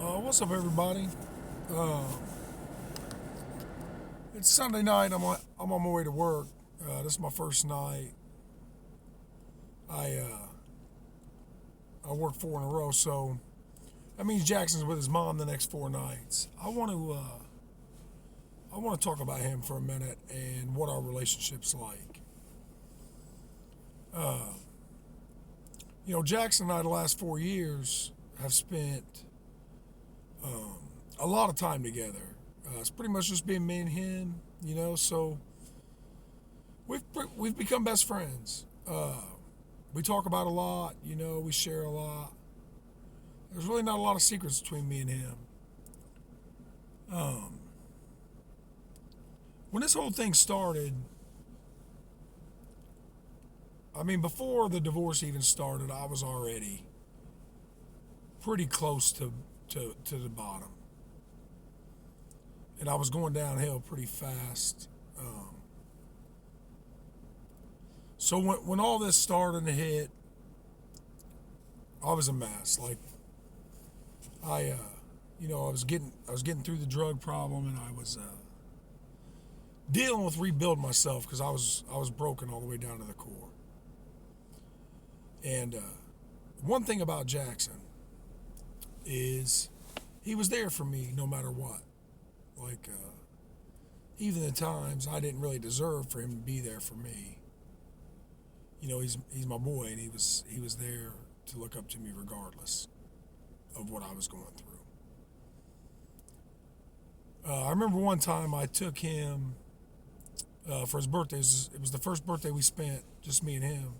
What's up, everybody? Uh, it's Sunday night. I'm on my way to work. This is my first night. I work four in a row, so that means Jackson's with his mom the next four nights. I want to talk about him for a minute and what our relationship's like. Uh, Jackson and I the last 4 years have spent a lot of time together. It's pretty much just been me and him. So we've become best friends. We talk about a lot. We share a lot. There's really not a lot of secrets between me and him. Um, when this whole thing started, I mean, before the divorce even started, I was already pretty close to the bottom, and I was going downhill pretty fast. So when all this started to hit, I was a mess. Like I, I was getting through the drug problem, and I was dealing with rebuilding myself because I was broken all the way down to the core. And one thing about Jackson is he was there for me no matter what. Like even the times I didn't really deserve for him to be there for me. He's my boy, and he was there to look up to me regardless of what I was going through. I remember one time I took him for his birthday. It was the first birthday we spent just me and him,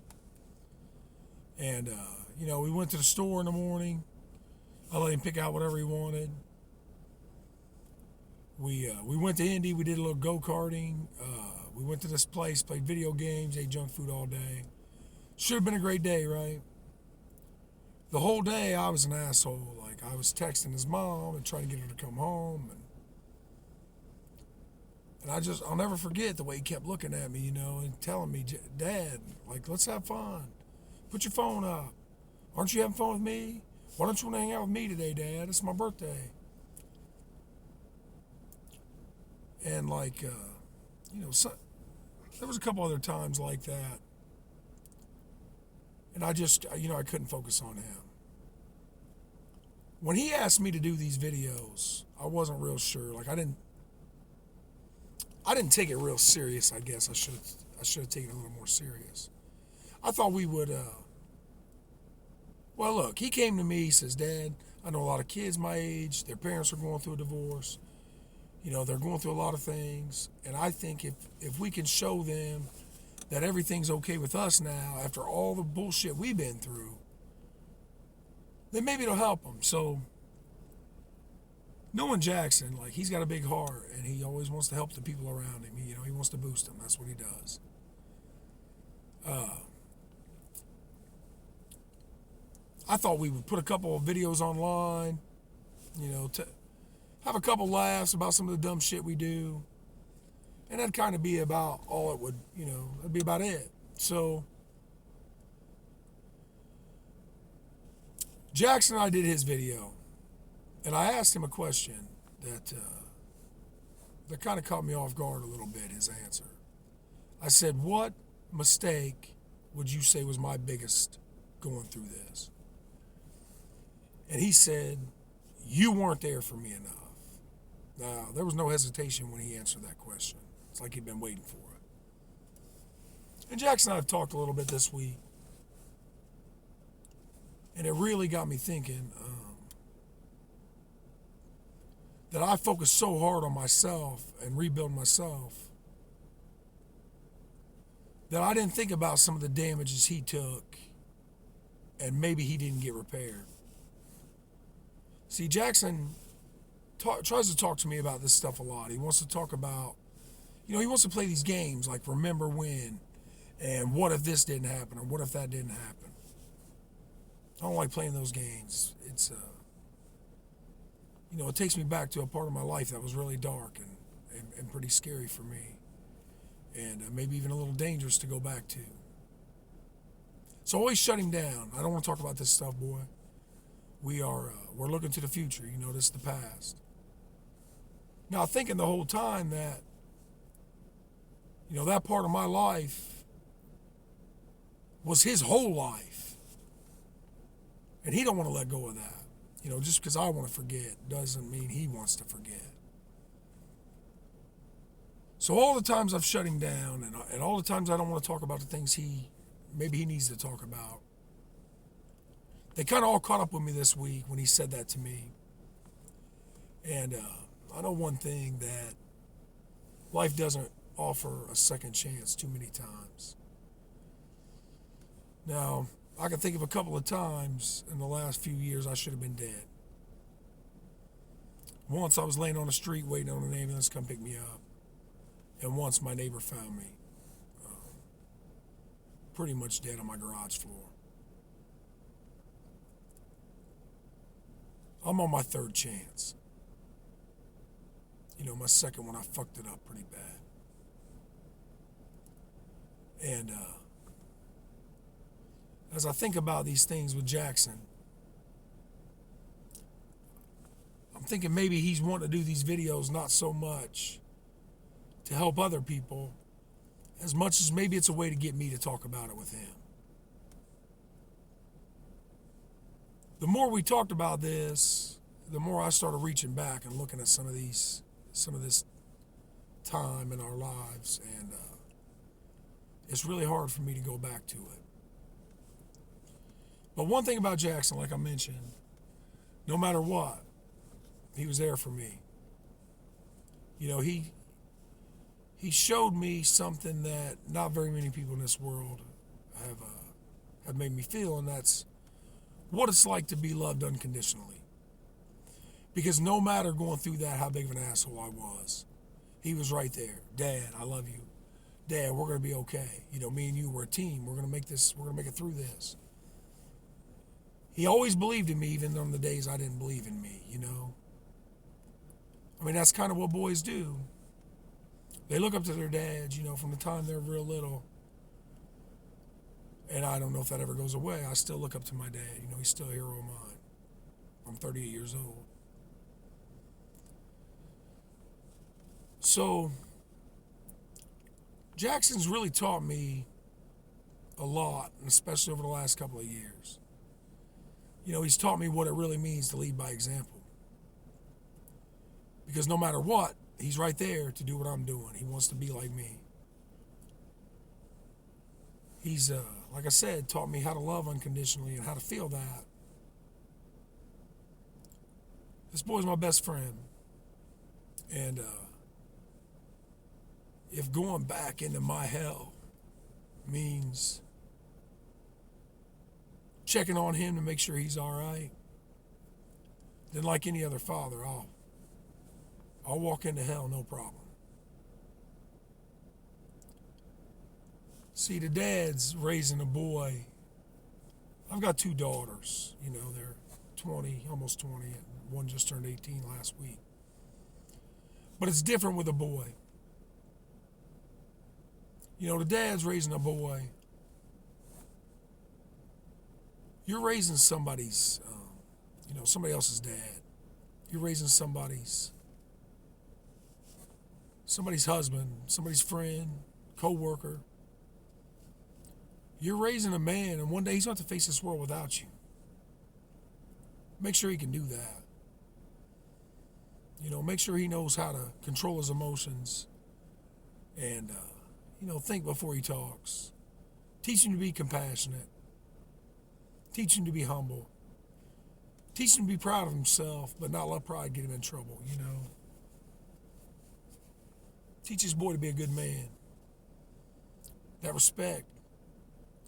and we went to the store in the morning. I let him pick out whatever he wanted. We went to Indy. We did a little go karting. We went to this place, played video games, ate junk food all day. Should have been a great day, right? The whole day I was an asshole. Like I was texting his mom and trying to get her to come home, and I'll never forget the way he kept looking at me, and telling me, Dad, like, let's have fun. Put your phone up. Aren't you having fun with me? Why don't you want to hang out with me today, Dad? It's my birthday. And so, there was a couple other times like that, and I couldn't focus on him. When he asked me to do these videos, I wasn't real sure. Like I didn't take it real serious. I guess I should have taken it a little more serious. I thought we would. Well, look, he came to me. He says, Dad, I know a lot of kids my age. Their parents are going through a divorce. They're going through a lot of things, and I think if we can show them that everything's okay with us now after all the bullshit we've been through, then maybe it'll help them. So, knowing Jackson, like he's got a big heart, and he always wants to help the people around him. He wants to boost them. That's what he does. I thought we would put a couple of videos online, to have a couple laughs about some of the dumb shit we do, and that'd kind of be about all it would, that'd be about it. So Jackson and I did his video, and I asked him a question that kind of caught me off guard a little bit. His answer. I said, "What mistake would you say was my biggest going through this?" And he said, "You weren't there for me enough." Now, there was no hesitation when he answered that question. It's like he'd been waiting for it. And Jackson and I have talked a little bit this week, and it really got me thinking that I focused so hard on myself and rebuilding myself that I didn't think about some of the damages he took, and maybe he didn't get repaired. See, Jackson tries to talk to me about this stuff a lot. He wants to talk about, he wants to play these games like remember when, and what if this didn't happen, or what if that didn't happen. I don't like playing those games. It's, it takes me back to a part of my life that was really dark and pretty scary for me, and maybe even a little dangerous to go back to. So I always shut him down. I don't want to talk about this stuff, boy. we're looking to the future. You know, this is the past. Now, thinking the whole time that, you know, that part of my life was his whole life. And he don't want to let go of that. You know, just because I want to forget doesn't mean he wants to forget. So all the times I've shut him down and all the times I don't want to talk about the things maybe he needs to talk about, they kind of all caught up with me this week when he said that to me. And I know one thing, that life doesn't offer a second chance too many times. Now, I can think of a couple of times in the last few years I should have been dead. Once I was laying on the street waiting on an ambulance to come pick me up. And once my neighbor found me pretty much dead on my garage floor. I'm on my third chance. You know, my second one, I fucked it up pretty bad. And as I think about these things with Jackson, I'm thinking maybe he's wanting to do these videos not so much to help other people as much as maybe it's a way to get me to talk about it with him. The more we talked about this, the more I started reaching back and looking at some of this time in our lives, and it's really hard for me to go back to it. But one thing about Jackson, like I mentioned, no matter what, he was there for me. You know, he showed me something that not very many people in this world have made me feel, and that's what it's like to be loved unconditionally. Because no matter going through that, how big of an asshole I was, he was right there. Dad, I love you. Dad, we're going to be okay. You know, me and you, we're a team. We're going to make it through this. He always believed in me, even on the days I didn't believe in me, you know. I mean, that's kind of what boys do. They look up to their dads, you know, from the time they're real little. And I don't know if that ever goes away. I still look up to my dad. You know, he's still a hero of mine. I'm 38 years old. So, Jackson's really taught me a lot, and especially over the last couple of years. You know, he's taught me what it really means to lead by example. Because no matter what, he's right there to do what I'm doing. He wants to be like me. He's, like I said, taught me how to love unconditionally and how to feel that. This boy's my best friend. And if going back into my hell means checking on him to make sure he's all right, then like any other father, I'll walk into hell, no problem. See, the dad's raising a boy. I've got two daughters. You know, they're 20, almost 20, and one just turned 18 last week. But it's different with a boy. You know, the dad's raising a boy. You're raising somebody's, somebody else's dad. You're raising somebody's husband, somebody's friend, co-worker. You're raising a man, and one day he's going to have to face this world without you. Make sure he can do that. You know, make sure he knows how to control his emotions and, think before he talks. Teach him to be compassionate. Teach him to be humble. Teach him to be proud of himself, but not let pride get him in trouble, you know. Teach his boy to be a good man. That respect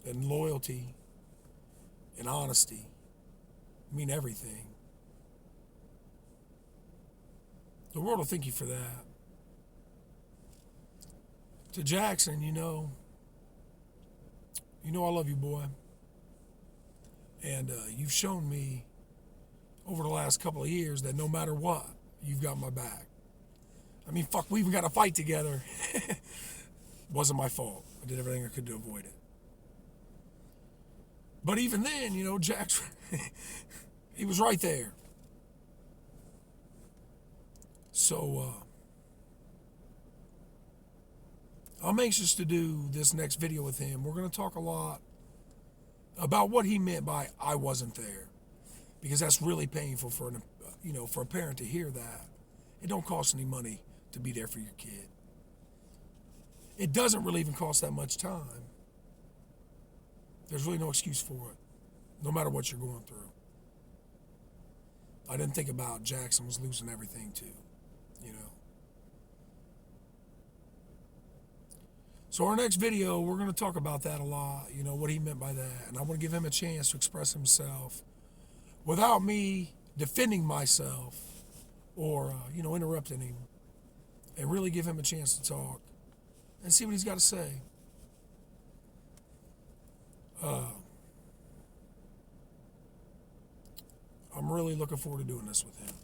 and loyalty and honesty mean everything. The world will thank you for that. To Jackson, you know I love you, boy. And you've shown me over the last couple of years that no matter what, you've got my back. I mean, fuck, we even got a fight together. Wasn't my fault. I did everything I could to avoid it. But even then, Jack's, He was right there. So I'm anxious to do this next video with him. We're going to talk a lot about what he meant by "I wasn't there," because that's really painful for for a parent to hear that. It don't cost any money to be there for your kid. It doesn't really even cost that much time. There's really no excuse for it, no matter what you're going through. I didn't think about Jackson was losing everything too, you know. So our next video, we're going to talk about that a lot, what he meant by that. And I want to give him a chance to express himself without me defending myself or, interrupting him, and really give him a chance to talk and see what he's got to say. I'm really looking forward to doing this with him.